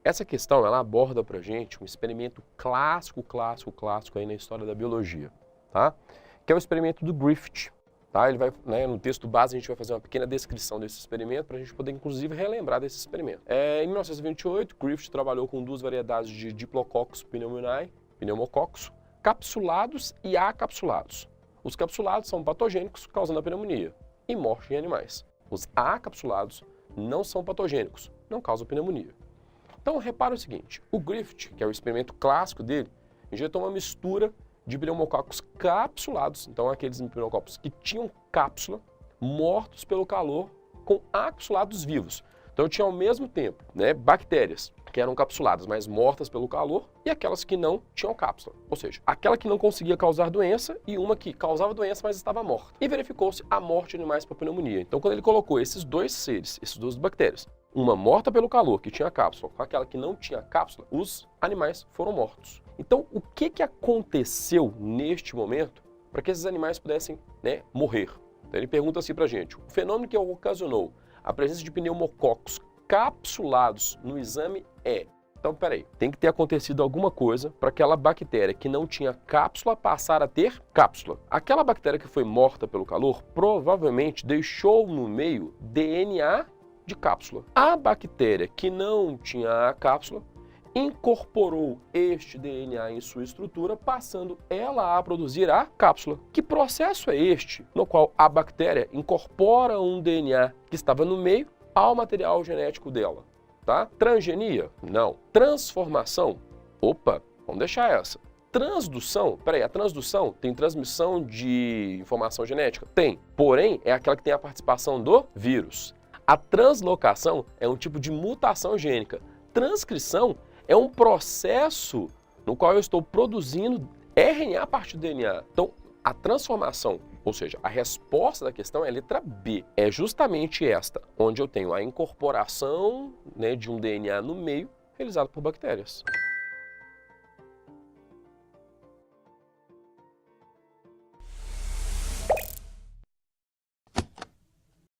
Essa questão, ela aborda pra gente um experimento clássico aí na história da biologia, tá? Que é o experimento do Griffith, tá? Ele vai, né, no texto base a gente vai fazer uma pequena descrição desse experimento para a gente poder, inclusive, relembrar desse experimento. Em 1928, Griffith trabalhou com duas variedades de Diplococcus pneumococos, capsulados e acapsulados. Os capsulados são patogênicos, causando a pneumonia e morte em animais. Os acapsulados não são patogênicos, não causam pneumonia. Então, repara o seguinte, o Griffith, que é o experimento clássico dele, injetou uma mistura de pneumococos capsulados, então aqueles pneumococos que tinham cápsula, mortos pelo calor, com acapsulados vivos. Então, tinha ao mesmo tempo, né, bactérias que eram capsuladas, mas mortas pelo calor, e aquelas que não tinham cápsula. Ou seja, aquela que não conseguia causar doença e uma que causava doença, mas estava morta. E verificou-se a morte de animais por pneumonia. Então, quando ele colocou esses dois seres, essas duas bactérias, uma morta pelo calor, que tinha cápsula, com aquela que não tinha cápsula, os animais foram mortos. Então, o que aconteceu neste momento para que esses animais pudessem, né, morrer? Então, ele pergunta assim pra gente, o fenômeno que ocasionou a presença de pneumococos capsulados no exame é... Então, peraí, tem que ter acontecido alguma coisa para aquela bactéria que não tinha cápsula passar a ter cápsula. Aquela bactéria que foi morta pelo calor provavelmente deixou no meio DNA de cápsula. A bactéria que não tinha a cápsula incorporou este DNA em sua estrutura, passando ela a produzir a cápsula. Que processo é este no qual a bactéria incorpora um DNA que estava no meio ao material genético dela? Tá? Transgenia? Não. Transformação? Opa, vamos deixar essa. Transdução? Peraí, a transdução tem transmissão de informação genética? Tem. Porém, é aquela que tem a participação do vírus. A translocação é um tipo de mutação gênica. Transcrição é um processo no qual eu estou produzindo RNA a partir do DNA. Então, a transformação, ou seja, a resposta da questão é a letra B. É justamente esta, onde eu tenho a incorporação, né, de um DNA no meio, realizado por bactérias.